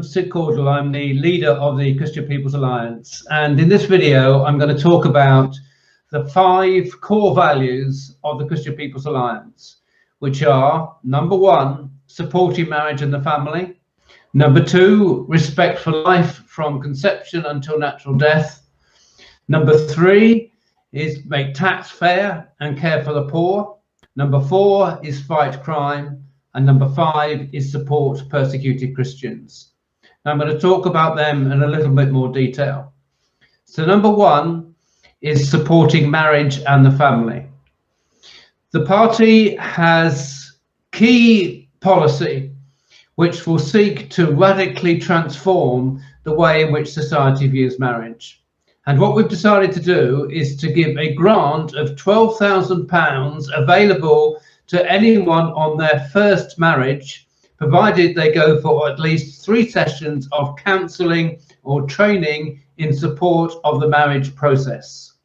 Sid Cordle. I'm the leader of the Christian People's Alliance, and in this video I'm going to talk about the 5 core values of the Christian People's Alliance, which are: number 1, supporting marriage and the family; number 2, respect for life from conception until natural death; number 3 is make tax fair and care for the poor; number 4 is fight crime; and number 5 is support persecuted Christians. Now I'm going to talk about them in a little bit more detail. So number 1 is supporting marriage and the family. The party has key policy which will seek to radically transform the way in which society views marriage. And what we've decided to do is to give a grant of £12,000 available to anyone on their first marriage, provided they go for at least 3 sessions of counselling or training in support of the marriage process.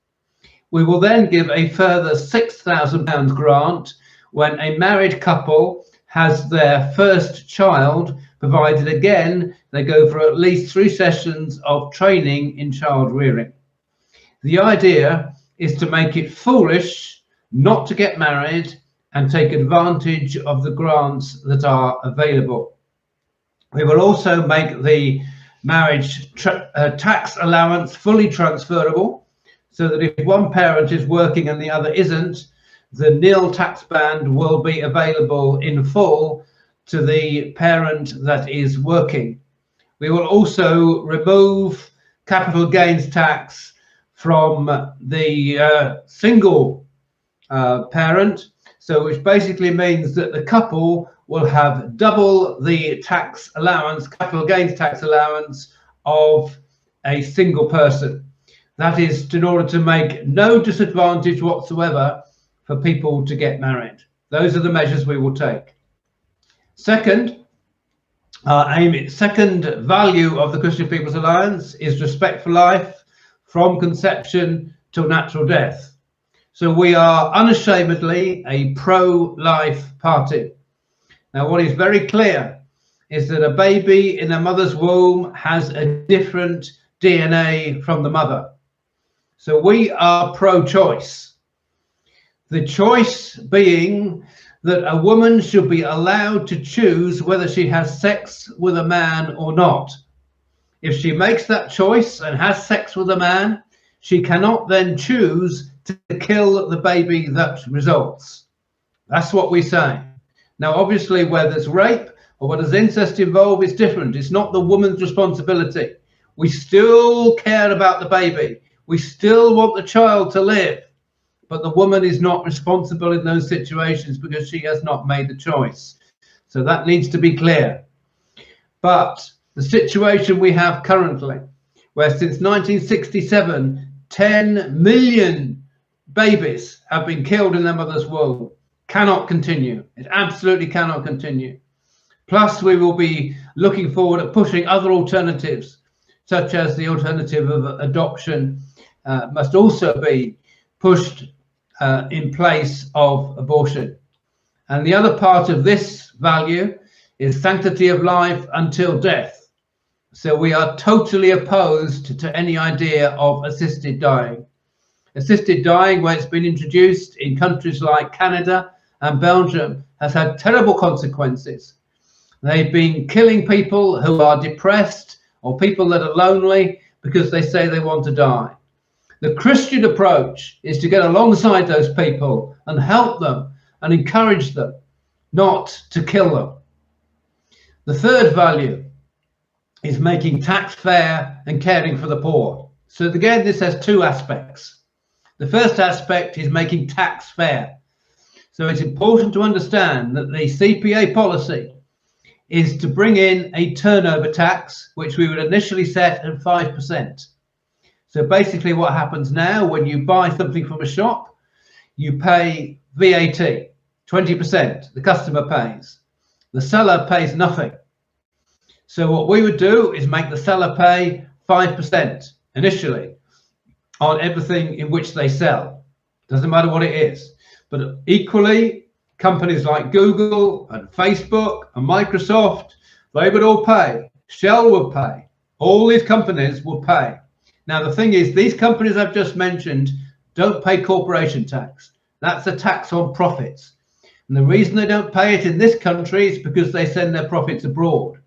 We will then give a further £6,000 grant when a married couple has their first child, provided again they go for at least 3 sessions of training in child rearing. The idea is to make it foolish not to get married and take advantage of the grants that are available. We will also make the marriage tax allowance fully transferable, so that if one parent is working and the other isn't, the nil tax band will be available in full to the parent that is working. We will also remove capital gains tax from the single parent, so which basically means that the couple will have double the tax allowance, capital gains tax allowance, of a single person. That is in order to make no disadvantage whatsoever for people to get married. Those are the measures we will take. Second value of the Christian People's Alliance is respect for life from conception till natural death. So we are unashamedly a pro-life party. Now, what is very clear is that a baby in a mother's womb has a different DNA from the mother. So we are pro-choice. The choice being that a woman should be allowed to choose whether she has sex with a man or not. If she makes that choice and has sex with a man, she cannot then choose to kill the baby that results. That's what we say. Now, obviously, where there's rape or where there's incest involved, it's different. It's not the woman's responsibility. We still care about the baby. We still want the child to live. But the woman is not responsible in those situations because she has not made the choice. So that needs to be clear. But the situation we have currently, where since 1967, 10 million babies have been killed in their mother's womb, cannot continue. It absolutely cannot continue. Plus, we will be looking forward at pushing other alternatives, such as the alternative of adoption must also be pushed in place of abortion. And the other part of this value is sanctity of life until death. So we are totally opposed to any idea of assisted dying. Assisted dying, where it's been introduced in countries like Canada and Belgium, has had terrible consequences. They've been killing people who are depressed or people that are lonely because they say they want to die. The Christian approach is to get alongside those people and help them and encourage them, not to kill them. The third value is making tax fair and caring for the poor. So again, this has 2 aspects. The first aspect is making tax fair. So it's important to understand that the CPA policy is to bring in a turnover tax, which we would initially set at 5%. So basically what happens now, when you buy something from a shop, you pay VAT, 20%, the customer pays. The seller pays nothing. So what we would do is make the seller pay 5% initially on everything in which they sell. Doesn't matter what it is. But equally, companies like Google and Facebook and Microsoft, they would all pay Shell will pay. All these companies will pay. Now, the thing is, these companies I've just mentioned don't pay corporation tax. That's a tax on profits. And the reason they don't pay it in this country is because they send their profits abroad.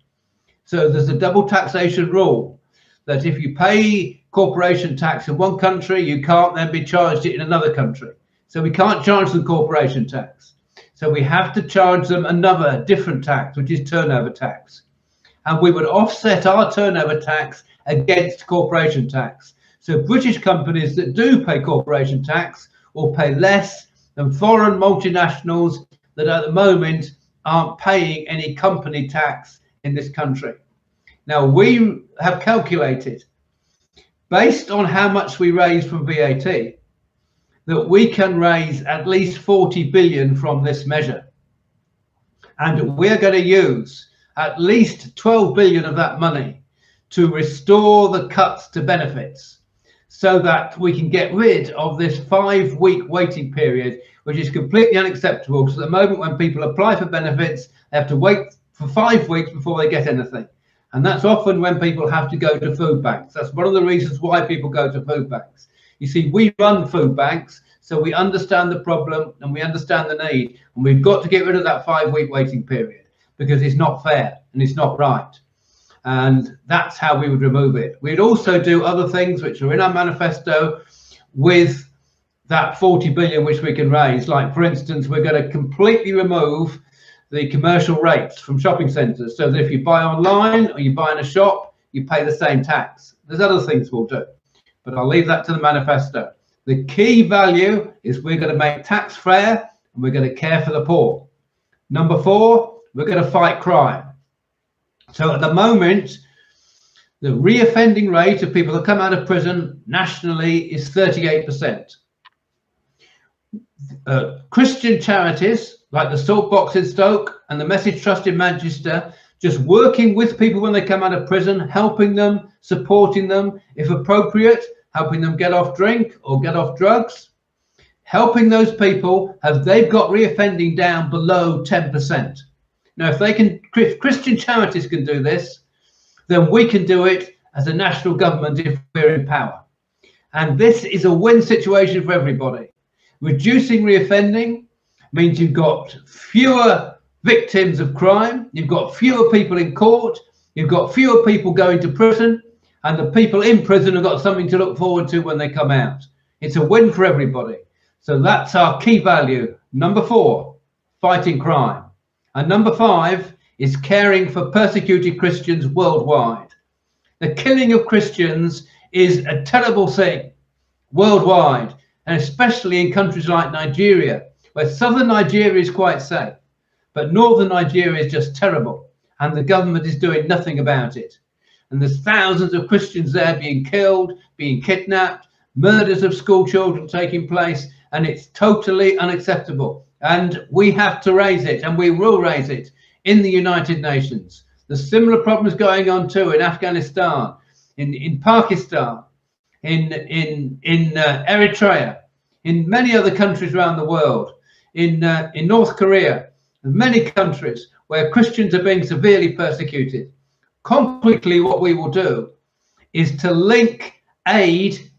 So there's a double taxation rule that if you pay corporation tax in one country, you can't then be charged it in another country. So we can't charge them corporation tax. So we have to charge them another different tax, which is turnover tax. And we would offset our turnover tax against corporation tax. So British companies that do pay corporation tax will pay less than foreign multinationals that at the moment aren't paying any company tax in this country. Now, we have calculated, based on how much we raise from VAT, that we can raise at least 40 billion from this measure. And we're going to use at least 12 billion of that money to restore the cuts to benefits so that we can get rid of this 5-week waiting period, which is completely unacceptable, because at the moment when people apply for benefits, they have to wait for 5 weeks before they get anything. And that's often when people have to go to food banks. That's one of the reasons why people go to food banks. You see, we run food banks, so we understand the problem and we understand the need. And we've got to get rid of that 5-week waiting period because it's not fair and it's not right. And that's how we would remove it. We'd also do other things which are in our manifesto with that 40 billion which we can raise. Like, for instance, we're going to completely remove the commercial rates from shopping centres, so that if you buy online or you buy in a shop, you pay the same tax. There's other things we'll do, but I'll leave that to the manifesto. The key value is we're going to make tax fair and we're going to care for the poor. Number 4, we're going to fight crime. So at the moment, the reoffending rate of people that come out of prison nationally is 38%. Christian charities like the Salt Box in Stoke and the Message Trust in Manchester, just working with people when they come out of prison, helping them, supporting them, if appropriate, helping them get off drink or get off drugs, helping those people have they've got reoffending down below 10%. Now, if Christian charities can do this, then we can do it as a national government if we're in power. And this is a win situation for everybody. Reducing reoffending means you've got fewer victims of crime, you've got fewer people in court, you've got fewer people going to prison, and the people in prison have got something to look forward to when they come out. It's a win for everybody. So that's our key value. Number 4, fighting crime. And number 5 is caring for persecuted Christians worldwide. The killing of Christians is a terrible thing worldwide, and especially in countries like Nigeria, where southern Nigeria is quite safe, but northern Nigeria is just terrible, and the government is doing nothing about it. And there's thousands of Christians there being killed, being kidnapped, murders of school children taking place, and it's totally unacceptable. And we have to raise it, and we will raise it in the United Nations. There's similar problems going on too in Afghanistan, in Pakistan, in Eritrea, in many other countries around the world, in North Korea, and many countries where Christians are being severely persecuted. Concretely, what we will do is to link aid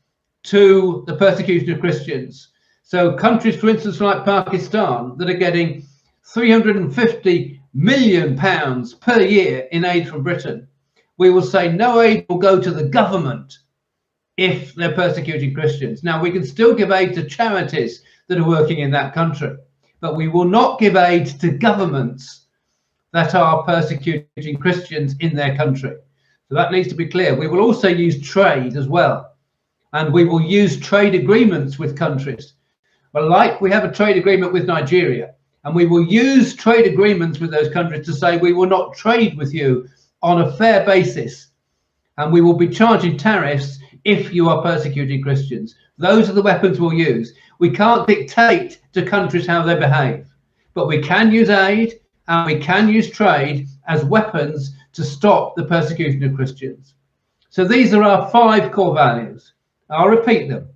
to the persecution of Christians. So countries, for instance, like Pakistan, that are getting £350 million per year in aid from Britain, we will say no aid will go to the government if they're persecuting Christians. Now, we can still give aid to charities that are working in that country, but we will not give aid to governments that are persecuting Christians in their country. So that needs to be clear. We will also use trade as well, and we will use trade agreements with countries. Well, like we have a trade agreement with Nigeria, and we will use trade agreements with those countries to say we will not trade with you on a fair basis, and we will be charging tariffs if you are persecuting Christians. Those are the weapons we'll use. We can't dictate to countries how they behave, but we can use aid and we can use trade as weapons to stop the persecution of Christians. So these are our 5 core values. I'll repeat them.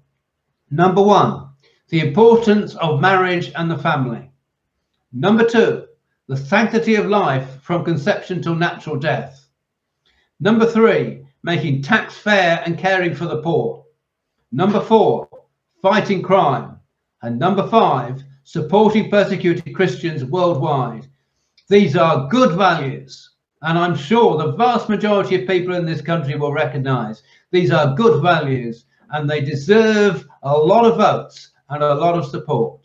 Number 1, the importance of marriage and the family. Number 2, the sanctity of life from conception till natural death. Number 3, making tax fair and caring for the poor. Number 4, fighting crime. And number 5, supporting persecuted Christians worldwide. These are good values, and I'm sure the vast majority of people in this country will recognize these are good values, and they deserve a lot of votes and a lot of support.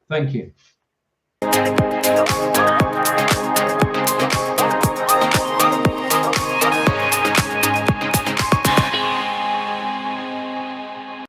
Thank you.